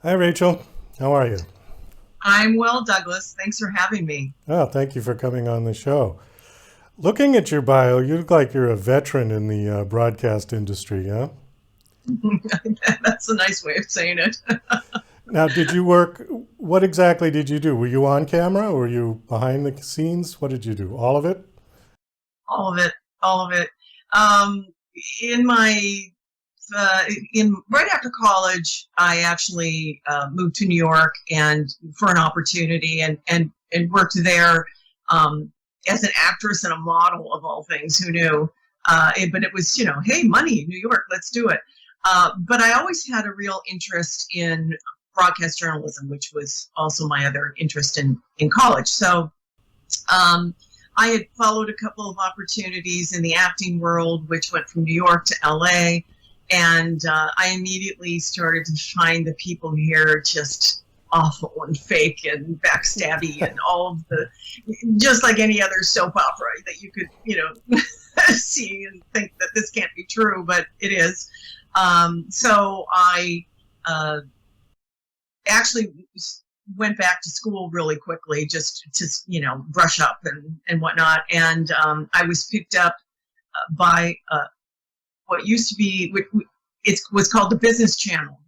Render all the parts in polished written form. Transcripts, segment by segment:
Hi, Rachel. How are you? I'm well, Douglas. Thanks for having me. Oh, thank you for coming on the show. Looking at your bio, you look like you're a veteran in the broadcast industry, huh? That's a nice way of saying it. Now, did you work? What exactly did you do? Were you on camera? Were you behind the scenes? What did you do? All of it? All of it, all of it. Um, in my in right after college, I actually moved to New York and for an opportunity and worked there as an actress and a model of all things. Who knew? But it was hey, money, New York, let's do it. But I always had a real interest in broadcast journalism, which was also my other interest in college. So um, I had followed a couple of opportunities in the acting world, which went from New York to LA. And I immediately started to find the people here just awful and fake and backstabby and all of the, just like any other soap opera that you could, see and think that this can't be true, but it is. So I uh, actually went back to school really quickly just to brush up and whatnot, and I was picked up by what used to be it was called the Business Channel,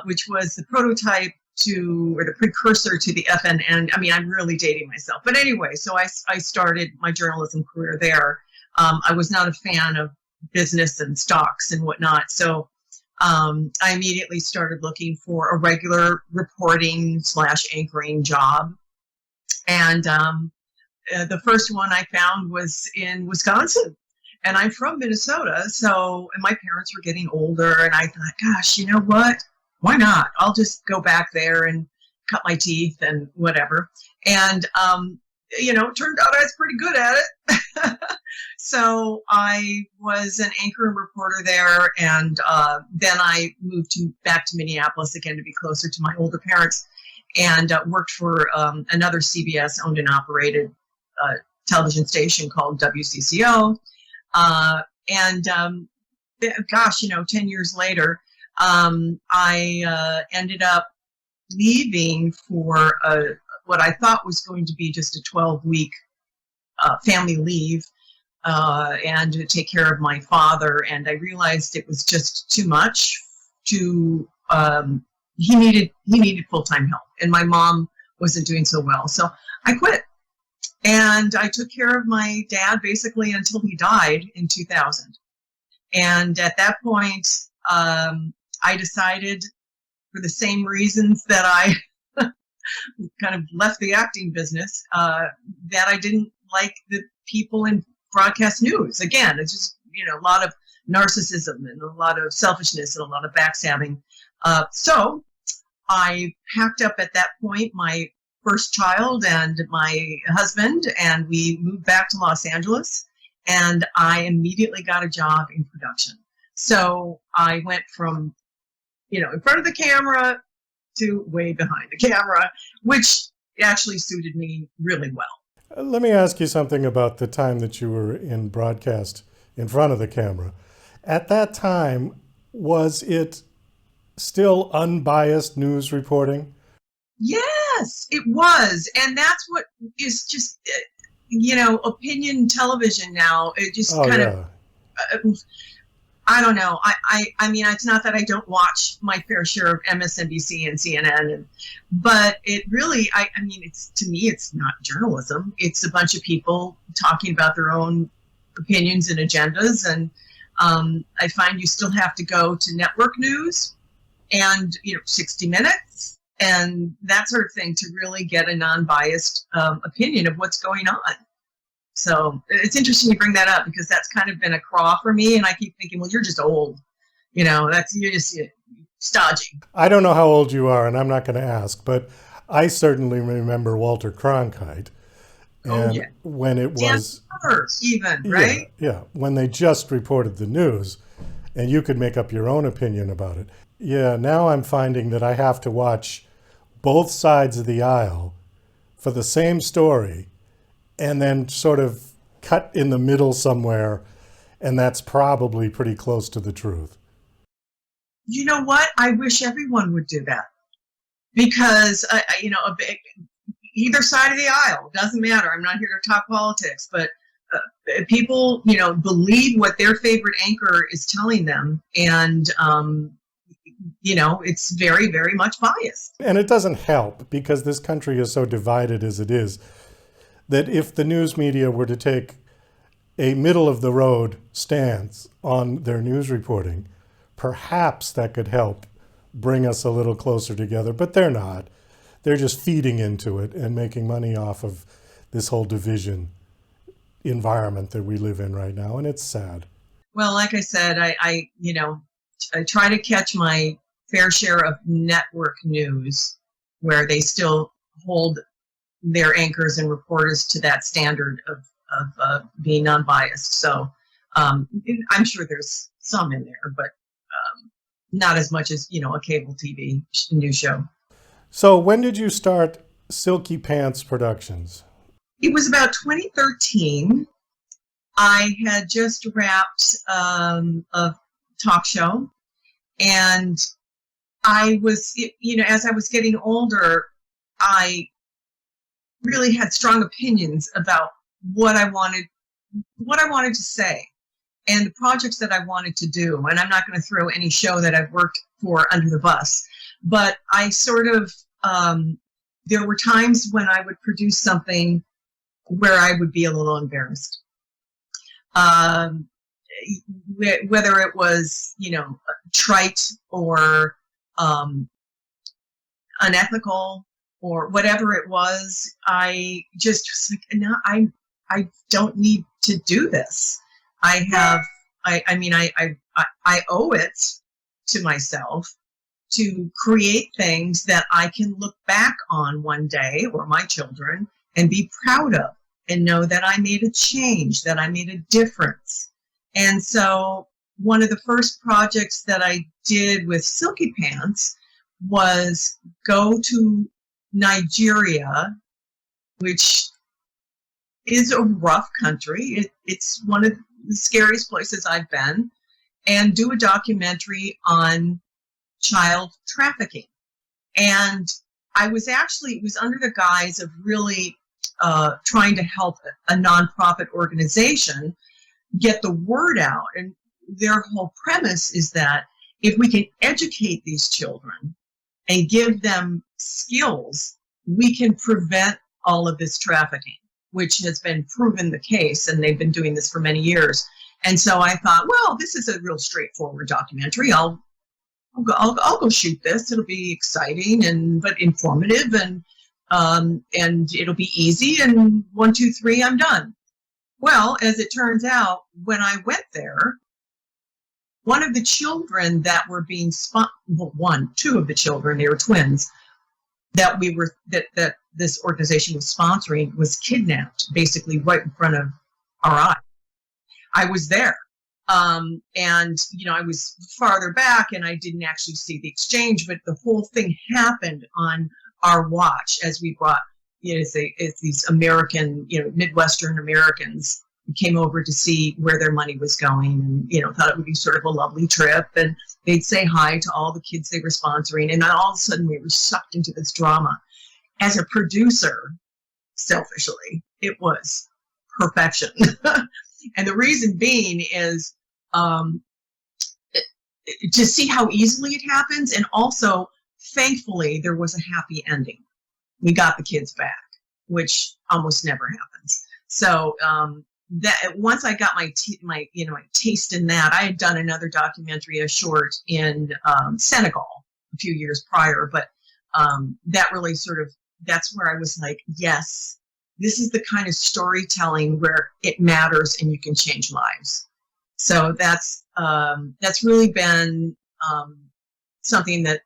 which was the prototype to or the precursor to the FNN. I mean, I'm really dating myself, but anyway, so I started my journalism career there. I was not a fan of business and stocks and whatnot, so I immediately started looking for a regular reporting slash anchoring job. And the first one I found was in Wisconsin. And I'm from Minnesota. So, and my parents were getting older. And I thought, gosh, you know what? Why not? I'll just go back there and cut my teeth and whatever. And, it turned out I was pretty good at it. So I was an anchor and reporter there, and then I moved back to Minneapolis again to be closer to my older parents, and worked for another CBS-owned and operated uh, television station called WCCO. And gosh, 10 years later, I ended up leaving for what I thought was going to be just a 12-week family leave and to take care of my father. And I realized it was just too much. To he needed full-time help, and my mom wasn't doing so well. So I quit, and I took care of my dad basically until he died in 2000. And at that point, I decided, for the same reasons that I kind of left the acting business, that I didn't like the people in broadcast news. Again, it's just, a lot of narcissism and a lot of selfishness and a lot of backstabbing. So I packed up at that point my first child and my husband, and we moved back to Los Angeles. And I immediately got a job in production. So I went from, in front of the camera to way behind the camera, which actually suited me really well. Let me ask you something about the time that you were in broadcast in front of the camera. At that time, was it still unbiased news reporting? Yes, it was. And that's what is just, opinion television now. It just Oh, kind of, yeah. uh, I don't know. I mean, it's not that I don't watch my fair share of MSNBC and CNN, but it really, I mean, to me, it's not journalism. It's a bunch of people talking about their own opinions and agendas. And I find you still have to go to network news and, 60 Minutes and that sort of thing to really get a non-biased opinion of what's going on. So it's interesting you bring that up, because that's kind of been a craw for me. And I keep thinking, well, you're just old. You're just stodgy. I don't know how old you are, and I'm not going to ask, but I certainly remember Walter Cronkite. Oh, And yeah. when it Dan was, Carver, even, yeah, right? yeah, when they just reported the news, and you could make up your own opinion about it. Yeah, now I'm finding that I have to watch both sides of the aisle for the same story and then sort of cut in the middle somewhere, and that's probably pretty close to the truth. You know what? I wish everyone would do that. because either side of the aisle doesn't matter. I'm not here to talk politics, but people, believe what their favorite anchor is telling them, and it's very, very much biased. And it doesn't help, because this country is so divided as it is, that if the news media were to take a middle-of-the-road stance on their news reporting, perhaps that could help bring us a little closer together. But they're not. They're just feeding into it and making money off of this whole division environment that we live in right now, and it's sad. Well, like I said, I try to catch my fair share of network news where they still hold their anchors and reporters to that standard of being non-biased. So I'm sure there's some in there, but not as much as, a cable TV news show. So when did you start Silky Pants Productions? It was about 2013. I had just wrapped a talk show, and I was, as I was getting older, I really had strong opinions about what I wanted to say and the projects that I wanted to do. And I'm not going to throw any show that I've worked for under the bus, but I sort of, there were times when I would produce something where I would be a little embarrassed. Whether it was, trite or unethical or whatever it was, I just was like, no, I don't need to do this. I owe it to myself to create things that I can look back on one day, or my children, and be proud of, and know that I made a change, that I made a difference. And so one of the first projects that I did with Silky Pants was go to Nigeria, which is a rough country. It's one of the scariest places I've been, and do a documentary on child trafficking. And it was under the guise of really trying to help a nonprofit organization get the word out. And their whole premise is that if we can educate these children and give them skills, we can prevent all of this trafficking, which has been proven the case, and they've been doing this for many years. And so I thought, well, this is a real straightforward documentary. I'll go shoot this. It'll be exciting but informative, and it'll be easy. And 1, 2, 3, I'm done. Well, as it turns out, when I went there, one of the children that were being two of the children, they were twins, that this organization was sponsoring, was kidnapped, basically right in front of our eyes. I was there. And, I was farther back and I didn't actually see the exchange, but the whole thing happened on our watch as we brought, it's these American, Midwestern Americans came over to see where their money was going, and, thought it would be sort of a lovely trip, and they'd say hi to all the kids they were sponsoring. And then all of a sudden we were sucked into this drama. As a producer, selfishly, it was perfection. And the reason being is to see how easily it happens. And also, thankfully, there was a happy ending. We got the kids back, which almost never happens. So that once I got my taste in that, I had done another documentary, a short in Senegal a few years prior, but that really that's where I was like, yes, this is the kind of storytelling where it matters and you can change lives. So that's really been something that,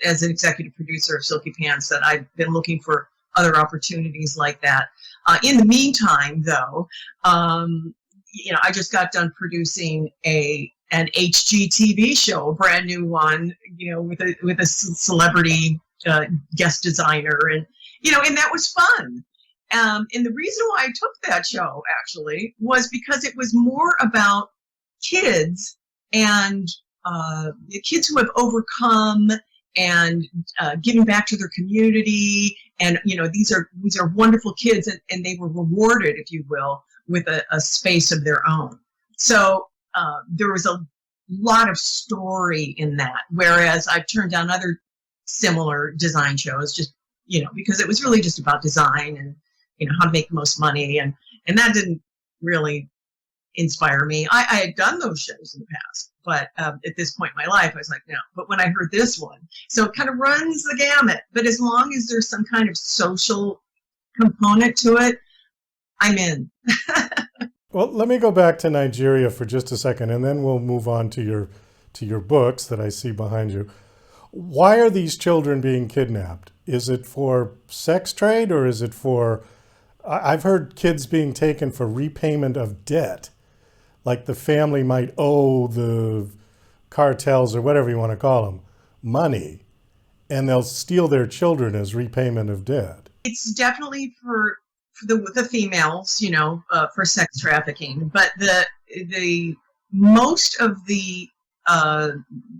as an executive producer of Silky Pants, that I've been looking for other opportunities like that. In the meantime, though, I just got done producing an HGTV show, a brand new one, with a celebrity guest designer, and that was fun. And the reason why I took that show actually was because it was more about kids and kids who have overcome and giving back to their community. And, these are wonderful kids, and they were rewarded, if you will, with a space of their own. So there was a lot of story in that, whereas I've turned down other similar design shows just, because it was really just about design and, how to make the most money. And that didn't really inspire me. I had done those shows in the past, but at this point in my life, I was like, no. But when I heard this one, so it kind of runs the gamut. But as long as there's some kind of social component to it, I'm in. Well, let me go back to Nigeria for just a second, and then we'll move on to your books that I see behind you. Why are these children being kidnapped? Is it for sex trade, or is it for... I've heard kids being taken for repayment of debt, like the family might owe the cartels or whatever you want to call them money, and they'll steal their children as repayment of debt. It's definitely for the females, for sex trafficking, but the most of the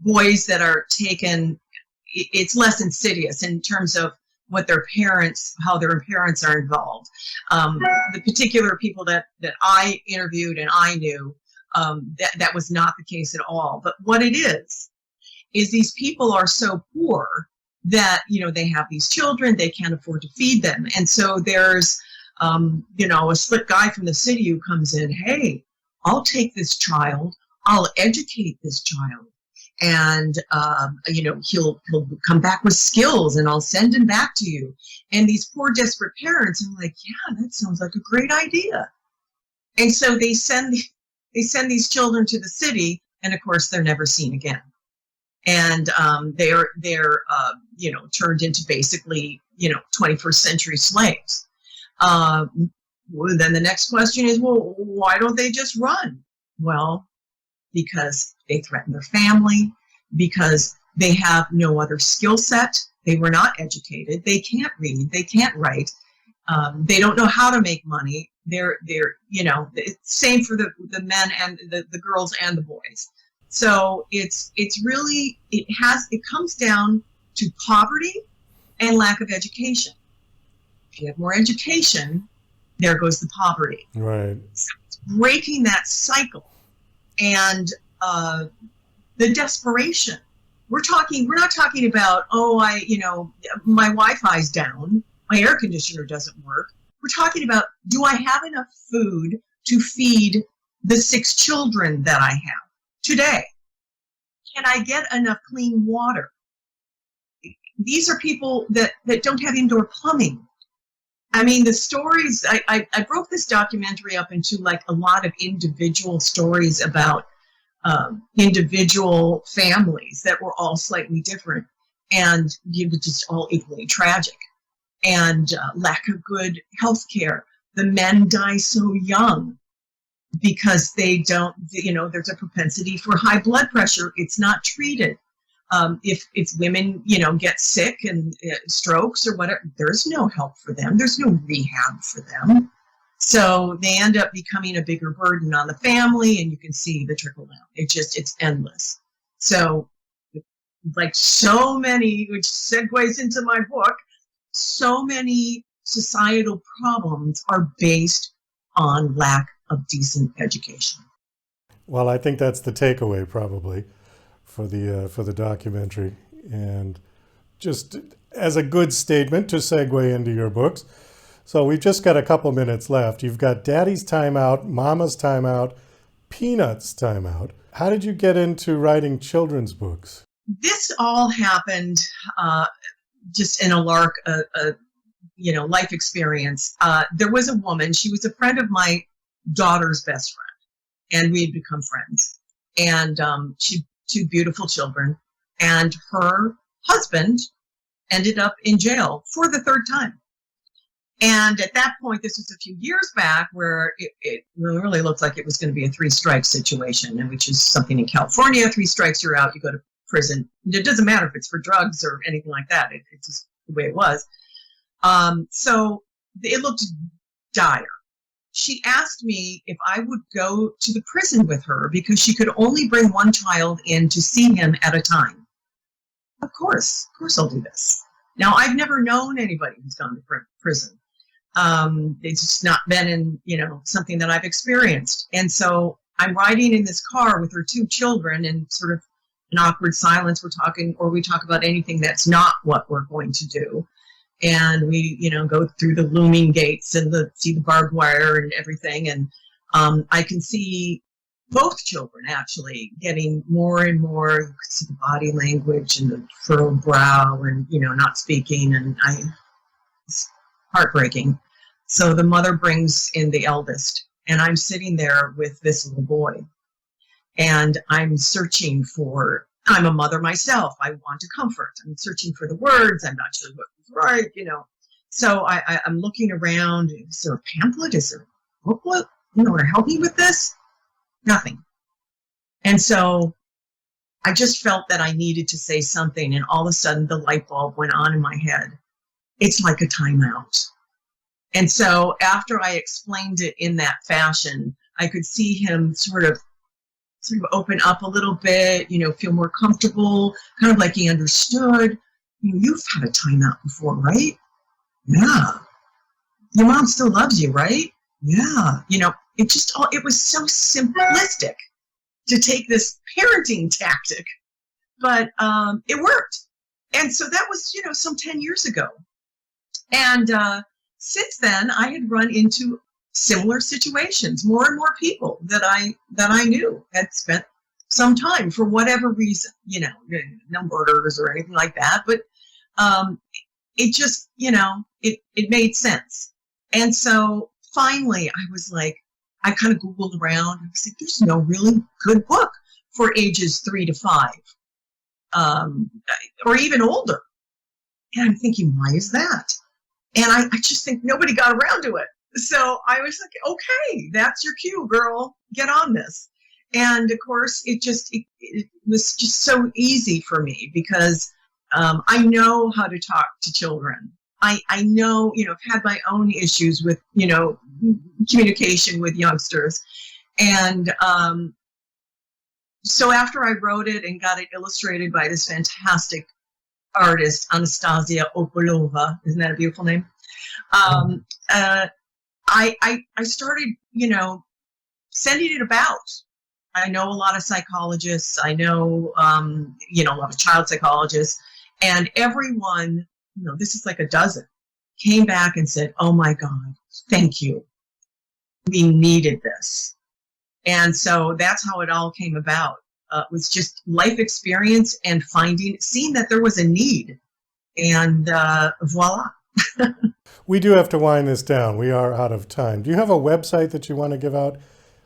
boys that are taken, it's less insidious in terms of what how their parents are involved. The particular people that I interviewed and I knew, that was not the case at all. But what it is these people are so poor that, they have these children, they can't afford to feed them. And so there's, a slick guy from the city who comes in, hey, I'll take this child, I'll educate this child. And, he'll come back with skills and I'll send him back to you. And these poor, desperate parents are like, yeah, that sounds like a great idea. And so they send these children to the city, and of course they're never seen again. And they're turned into basically, 21st century slaves. Then the next question is, well, why don't they just run? Well, because they threaten their family, because they have no other skill set. They were not educated. They can't read. They can't write. They don't know how to make money. They're same for the men and the girls and the boys. So it's really, it comes down to poverty and lack of education. If you have more education, there goes the poverty. Right. So it's breaking that cycle. And the desperation. We're not talking about, my Wi-Fi's down, my air conditioner doesn't work. We're talking about, do I have enough food to feed the 6 children that I have today? Can I get enough clean water? These are people that don't have indoor plumbing. I mean, the stories, I broke this documentary up into like a lot of individual stories about individual families that were all slightly different, and just all equally tragic, and lack of good health care. The men die so young because they don't, there's a propensity for high blood pressure. It's not treated. If women, get sick and strokes or whatever, there's no help for them. There's no rehab for them. So they end up becoming a bigger burden on the family, and you can see the trickle down. It's endless. So like so many, which segues into my book, so many societal problems are based on lack of decent education. Well, I think that's the takeaway probably for the documentary. And just as a good statement to segue into your books, so we've just got a couple minutes left. You've got Daddy's Time Out, Mama's Time Out, Peanuts Time Out. How did you get into writing children's books? This all happened just in a lark, life experience. There was a woman, she was a friend of my daughter's best friend, and we had become friends. And she had 2 beautiful children, and her husband ended up in jail for the 3rd time. And at that point, this was a few years back, where it really looked like it was going to be a 3-strike situation, and which is something in California. 3 strikes, you're out, you go to prison. It doesn't matter if it's for drugs or anything like that. It's just the way it was. So it looked dire. She asked me if I would go to the prison with her because she could only bring one child in to see him at a time. Of course I'll do this. Now, I've never known anybody who's gone to prison. It's just not been in, something that I've experienced. And so I'm riding in this car with her 2 children, and sort of an awkward silence. We talk about anything that's not what we're going to do. And we, go through the looming gates and see the barbed wire and everything. And I can see both children actually getting more and more. You can see the body language and the furrowed brow and, not speaking. And it's heartbreaking. So the mother brings in the eldest, and I'm sitting there with this little boy. And I'm I'm a mother myself. I want to comfort. I'm searching for the words. I'm not sure what was right, So I'm looking around. Is there a pamphlet? Is there a booklet? To help me with this? Nothing. And so I just felt that I needed to say something. And all of a sudden the light bulb went on in my head. It's like a timeout. And so after I explained it in that fashion, I could see him sort of open up a little bit, feel more comfortable, kind of like he understood. You've had a timeout before, right? Yeah. Your mom still loves you, right? Yeah. It was so simplistic to take this parenting tactic, but it worked. And so that was, some 10 years ago. And since then, I had run into similar situations. More and more people that I knew had spent some time for whatever reason, no murders or anything like that. But it just, it made sense. And so finally, I was like, I kind of Googled around. I was like, there's no really good book for ages 3 to 5, or even older. And I'm thinking, why is that? And I just think nobody got around to it. So I was like, okay, that's your cue, girl. Get on this. And of course, it was just so easy for me because I know how to talk to children. I know, I've had my own issues with, communication with youngsters. And so after I wrote it and got it illustrated by this fantastic artist, Anastasia Opalova, isn't that a beautiful name? I started, sending it about. I know a lot of psychologists. I know, a lot of child psychologists, and everyone, this is like a dozen, came back and said, oh my God, thank you. We needed this. And so that's how it all came about. It was just life experience and seeing that there was a need, and voila. We do have to wind this down. We are out of time. Do you have a website that you want to give out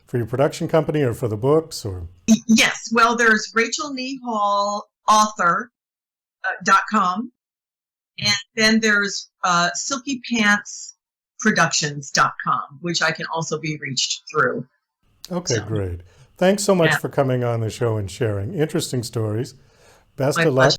for your production company or for the books? Or Yes. Well, there's Rachel Nee-Hall author.com. And then there's silkypantsproductions.com, which I can also be reached through. Okay, So, great. Thanks so much yeah. for coming on the show and sharing interesting stories. Best My of luck.